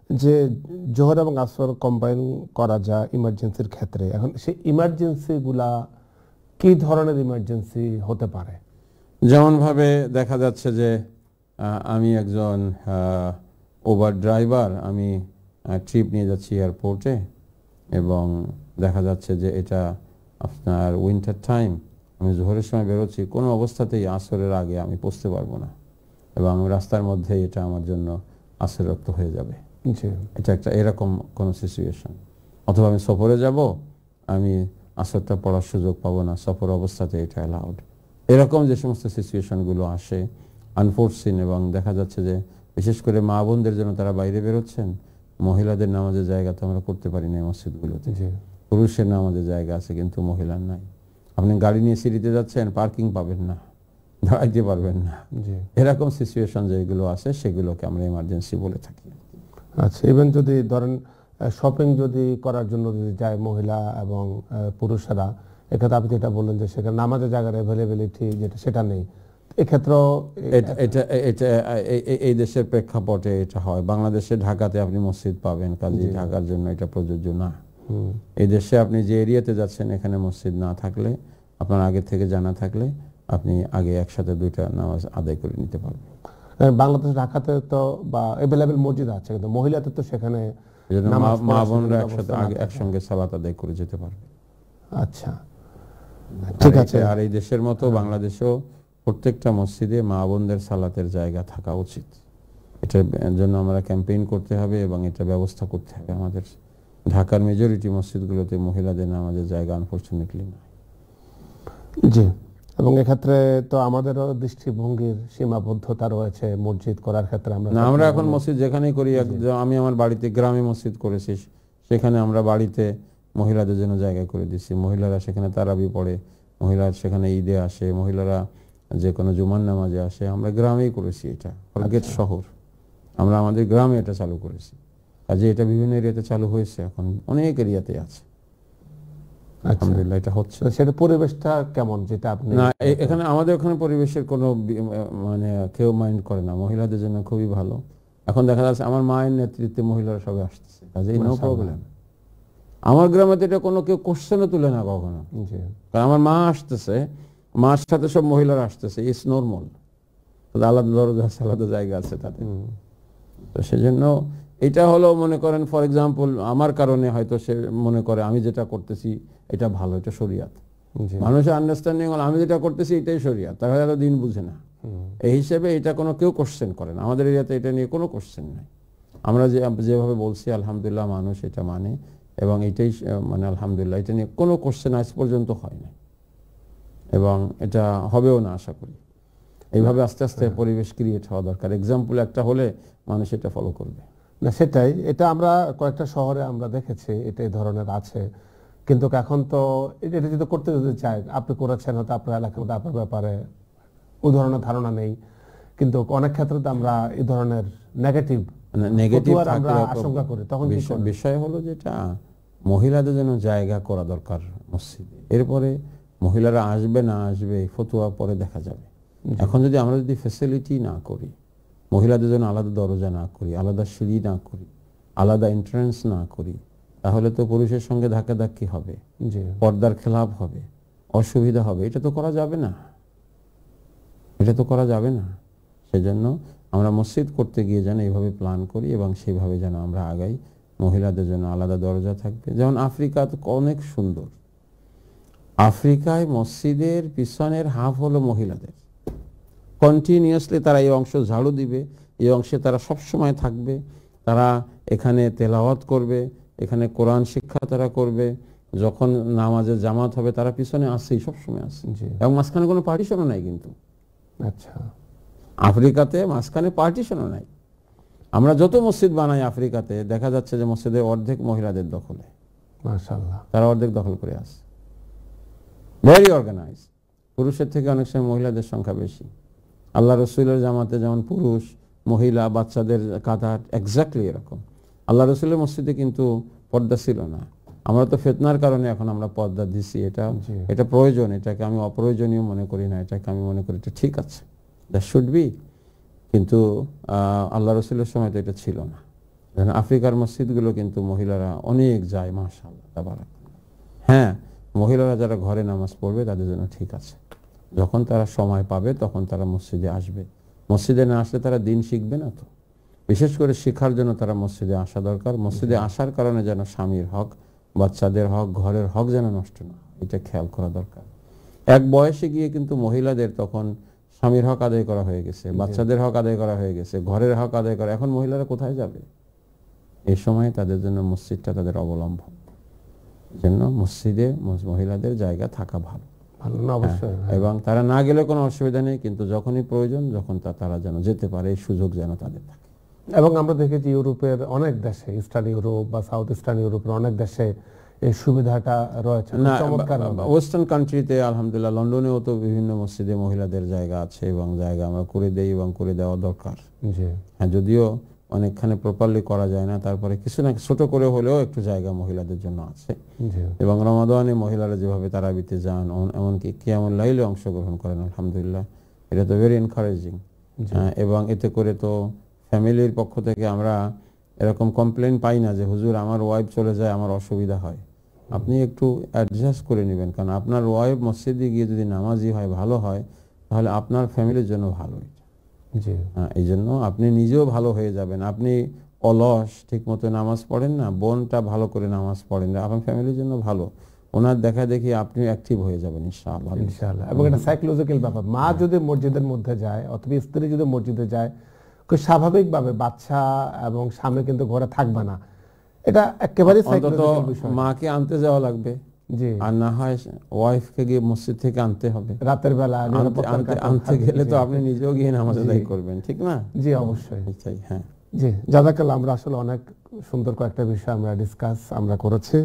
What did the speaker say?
যে জোহর এবং আসর কম্বাইন করা যায় ইমার্জেন্সির ক্ষেত্রে, এখন সেই ইমার্জেন্সি গুলা কি ধরনের ইমার্জেন্সি হতে পারে? যেমন ভাবে দেখা যাচ্ছে যে আমি একজন ওভার ড্রাইভার, আমি ট্রিপ নিয়ে যাচ্ছি এয়ারপোর্টে এবং দেখা যাচ্ছে যে এটা আপনার উইন্টার টাইম, আমি জোহরের সময় বেরোচ্ছি, কোনো অবস্থাতেই আসরের আগে আমি পৌঁছতে পারবো না এবং রাস্তার মধ্যে এটা আমার জন্য আসর রক্ত হয়ে যাবে। এটা একটা এরকম কোনো সিচুয়েশন। অথবা আমি সফরে যাব, আমি আসরটা পড়ার সুযোগ পাবো না, সফর অবস্থাতে এটা অ্যালাউড। এরকম যে সমস্ত সিচুয়েশনগুলো আসে আনফোর্সিন, এবং দেখা যাচ্ছে যে বিশেষ করে মা বোনদের জন্য তারা বাইরে বেরোচ্ছেন, মহিলাদের নামাজের জায়গা তো আমরা করতে পারি না মসজিদগুলোতে, পুরুষের নামাজের জায়গা আছে কিন্তু মহিলার নাই। আপনি গাড়ি নিয়ে সিটিতে যাচ্ছেন, পার্কিং পাবেন না, দাঁড়াইতে পারবেন না, এরকম সিচুয়েশন যেগুলো আছে সেগুলোকে আমরা ইমার্জেন্সি বলে থাকি। আচ্ছা, ইভেন যদি ধরেন শপিং যদি করার জন্য যদি যায় মহিলা এবং পুরুষেরা, এক্ষেত্রে আপনি যেটা বললেন যে সেখানে নামাজের জায়গার অ্যাভেলেবিলিটি যেটা সেটা নেই, এক্ষেত্রেও এই দেশের প্রেক্ষাপটে এটা হয়। বাংলাদেশে ঢাকাতে আপনি মসজিদ পাবেন, কাজে ঢাকার জন্য এটা প্রযোজ্য না। এই দেশে আপনি যে এরিয়াতে যাচ্ছেন এখানে মসজিদ না থাকলে, আপনার আগে থেকে জানা থাকলে, আপনি আগে একসাথে দুইটা নামাজ আদায় করে নিতে পারবেন। বাংলাদেশ ঢাকাতে তো বা অ্যাভেলেবল মসজিদ আছে, কিন্তু মহিলাদের তো সেখানে মা বোনরা একসাথে আগে একসঙ্গে সালাত আদায় করে যেতে পারবে। আচ্ছা, ঠিক আছে। আর এই দেশের মতো বাংলাদেশেও প্রত্যেকটা মসজিদে মা বোনদের সালাতের জায়গা থাকা উচিত। এটার জন্য আমরা ক্যাম্পেইন করতে হবে এবং এটা ব্যবস্থা করতে হবে। আমাদের ঢাকার মেজরিটি মসজিদগুলোতে মহিলাদের নামাজের জায়গা আনফরচুনেটলি নাই। জি, এবং এক্ষেত্রে তো আমাদেরও দৃষ্টিভঙ্গির সীমাবদ্ধতা রয়েছে মসজিদ করার ক্ষেত্রে। আমরা এখন মসজিদ যেখানেই করি, আমি আমার বাড়িতে গ্রামে মসজিদ করেছি, সেখানে আমরা বাড়িতে মহিলাদের জন্য জায়গা করে দিচ্ছি। মহিলারা সেখানে তারাবি পড়ে, মহিলারা সেখানে ঈদে আসে, মহিলারা যে কোনো জুমার নামাজে আসে। আমরা গ্রামেই করেছি এটা, ফরগেট শহর, আমরা আমাদের গ্রামে এটা চালু করেছি। কাজে এটা বিভিন্ন এরিয়াতে চালু হয়েছে, এখন অনেক এরিয়াতে আছে, আলহামদুলিল্লাহ এটা হচ্ছে। সেটা পরিবেশটা কেমন যেটা আপনি? না, এখানে আমাদের ওখানে পরিবেশের কোনো মানে কেউ মাইন্ড করে না, মহিলাদের জন্য খুবই ভালো। এখন দেখা যাচ্ছে আমার মায়ের নেতৃত্বে মহিলারা সবাই আসতেছে, কাজেই নো প্রবলেম। আমার গ্রামে তো এটা কোনো কেউ কোশ্চেনও তুলে না কখনো, কারণ আমার মা আসতেছে, মার সাথে সব মহিলারা আসতেছে, ইটস নরমাল। আলাদা দরজা আছে, আলাদা জায়গা আছে তাদের। তো সেজন্য এটা হলো, মনে করেন ফর এক্সাম্পল আমার কারণে হয়তো সে মনে করে আমি যেটা করতেছি এটা ভালো, এটা শরিয়াত। মানুষের আন্ডারস্ট্যান্ডিং হলো আমি যেটা করতেছি এটাই শরিয়াত, তাহলে এত দিন বুঝে না। এই হিসেবে এটা কোনো কেউ কোশ্চেন করে না আমাদের এরিয়াতে, এটা নিয়ে কোনো কোশ্চেন নাই। আমরা যেভাবে বলছি আলহামদুলিল্লাহ মানুষ এটা মানে, এবং এটাই মানে আলহামদুলিল্লাহ এটা নিয়ে কোনো কোশ্চেন আজ পর্যন্ত হয় না এবং এটা হবেও না আশা করি। এইভাবে আস্তে আস্তে পরিবেশ ক্রিয়েট হওয়া দরকার। এক্সাম্পল একটা হলে মানুষ এটা ফলো করবে। না, সেটাই, এটা আমরা কয়েকটা শহরে আমরা দেখেছি এটা এই ধরনের আছে, কিন্তু এখন তো এটা যদি করতে যদি চাই, আপনি করেছেন হয়তো আপনার এলাকার মধ্যে আপনার ব্যাপারে ওই ধরনের ধারণা নেই, কিন্তু অনেক ক্ষেত্রে তো আমরা এই ধরনের নেগেটিভ আমরা আশঙ্কা করি। তখন বিষয় হলো যেটা মহিলাদের জন্য জায়গা করা দরকার মসজিদে, এরপরে মহিলারা আসবে না আসবে ফতুয়া পরে দেখা যাবে। এখন যদি আমরা যদি ফ্যাসিলিটি না করি, মহিলাদের জন্য আলাদা দরজা না করি, আলাদা সিঁড়ি না করি, আলাদা এন্ট্রান্স না করি, তাহলে তো পুরুষের সঙ্গে ধাক্কাধাক্কি হবে, পর্দার খেলাপ হবে, অসুবিধা হবে। এটা তো করা যাবে না, এটা তো করা যাবে না। সেজন্য আমরা মসজিদ করতে গিয়ে যেন এইভাবে প্ল্যান করি এবং সেইভাবে যেন আমরা আগাই। মহিলাদের জন্য আলাদা দরজা থাকবে। যেমন আফ্রিকা তো অনেক সুন্দর, আফ্রিকায় মসজিদের পিছনের হাফ হলো মহিলাদের, কন্টিনিউয়াসলি তারা এই অংশ ঝাড়ু দিবে, এই অংশে তারা সবসময় থাকবে, তারা এখানে তেলাওয়াত করবে, এখানে কোরআন শিক্ষা তারা করবে, যখন নামাজের জামাত হবে তারা পিছনে আসেই, সবসময় আসে, এবং মাঝখানে কোনো পার্টিশনও নাই কিন্তু। আচ্ছা, আফ্রিকাতে মাঝখানে পার্টিশনও নাই। আমরা যত মসজিদ বানাই আফ্রিকাতে দেখা যাচ্ছে যে মসজিদের অর্ধেক মহিলাদের দখলে, মাশাআল্লাহ, তারা অর্ধেক দখল করে আসে, ভেরি অর্গানাইজ। পুরুষের থেকে অনেক সময় মহিলাদের সংখ্যা বেশি। আল্লাহ রসুলের জামাতে যেমন পুরুষ মহিলা বাচ্চাদের কাতার এক্স্যাক্টলি এরকম। আল্লাহ রসুলের মসজিদে কিন্তু পর্দা ছিল না। আমরা তো ফিতনার কারণে এখন আমরা পর্দা দিছি, এটা প্রয়োজন, এটাকে আমি অপ্রয়োজনীয় মনে করি না, এটাকে আমি মনে করি এটা ঠিক আছে, দ্যাট শুড বি। কিন্তু আল্লাহ রসুলের সময় তো এটা ছিল না। আফ্রিকার মসজিদগুলো কিন্তু মহিলারা অনেক যায়, মাশাআল্লাহ তাবারাকাল্লাহ। হ্যাঁ, মহিলারা যারা ঘরে নামাজ পড়বে তাদের জন্য ঠিক আছে, যখন তারা সময় পাবে তখন তারা মসজিদে আসবে। মসজিদে না আসলে তারা দিন শিখবে না। তো বিশেষ করে শিক্ষার জন্য তারা মসজিদে আসা দরকার। মসজিদে আসার কারণে যেন স্বামীর হক, বাচ্চাদের হক, ঘরের হক যেন নষ্ট না হয়, এটা খেয়াল করা দরকার। এক বয়সে গিয়ে কিন্তু মহিলাদের তখন স্বামীর হক আদায় করা হয়ে গেছে, বাচ্চাদের হক আদায় করা হয়ে গেছে, ঘরের হক আদায় করা, এখন মহিলারা কোথায় যাবে? এই সময় তাদের জন্য মসজিদটা তাদের অবলম্বন, জন্য মসজিদে মহিলাদের জায়গা থাকা ভালো। এবং তারা না গেলে কোনো অসুবিধা নেই, কিন্তু যখনই প্রয়োজন, যখন তারা যেন যেতে পারে, এই সুযোগ যেন তাদের থাকে। এবং আমরা দেখেছি ইউরোপের অনেক দেশে, ইস্টার্ন ইউরোপ বা সাউথ ইস্টার্ন ইউরোপের অনেক দেশে এই সুবিধাটা রয়েছে। ওয়েস্টার্ন কান্ট্রিতে আলহামদুলিল্লাহ, লন্ডনেও তো বিভিন্ন মসজিদে মহিলাদের জায়গা আছে, এবং জায়গা আমরা করে দেই এবং করে দেওয়া দরকার। হ্যাঁ, যদিও অনেকখানে প্রপারলি করা যায় না, তারপরে কিছু না ছোট করে হলেও একটু জায়গা মহিলাদের জন্য আছে। এবং রমাদানে মহিলারা যেভাবে তারাবিতে যান, এমনকি কিয়ামুল লাইলে অংশগ্রহণ করেন, আলহামদুলিল্লাহ, এটা তো ভেরি এনকারেজিং। এবং এতে করে তো ফ্যামিলির পক্ষ থেকে আমরা এরকম কমপ্লেন পাই না যে হুজুর আমার ওয়াইফ চলে যায়, আমার অসুবিধা হয়। আপনি একটু অ্যাডজাস্ট করে নেবেন, কারণ আপনার ওয়াইফ মসজিদে গিয়ে যদি নামাজি হয়, ভালো হয়, তাহলে আপনার ফ্যামিলির জন্য ভালো। এই জন্য আপনি নিজেও ভালো হয়ে যাবেন। আপনি অলস, ঠিক মতো নামাজ পড়েন না, বোনটা ভালো করে নামাজ পড়েন না, আপনার ফ্যামিলির জন্য ভালো। ওনার দেখা দেখি আপনি অ্যাক্টিভ হয়ে যাবেন ইনশাআল্লাহ। এবং এটা সাইকোলজিক্যাল ব্যাপার। মা যদি মসজিদের মধ্যে যায়, অথবা স্ত্রী যদি মসজিদে যায়, স্বাভাবিকভাবে বাচ্চা এবং স্বামী কিন্তু ঘরে থাকবে না। এটা একেবারে সাইকোলজিক্যাল বিষয়। মাকে আনতে যাওয়া লাগবে, আর না হয় ওয়াইফকে গিয়ে মসজিদ থেকে আনতে হবে রাতের বেলা। আনতে গেলে তো আপনি নিজেও গিয়ে নামাজ আদায় করবেন, ঠিক না? জি, অবশ্যই। হ্যাঁ, জি, জাযাকাল্লাহ। আমরা আসলে অনেক সুন্দর কয়েকটা বিষয় আমরা ডিসকাস করেছি।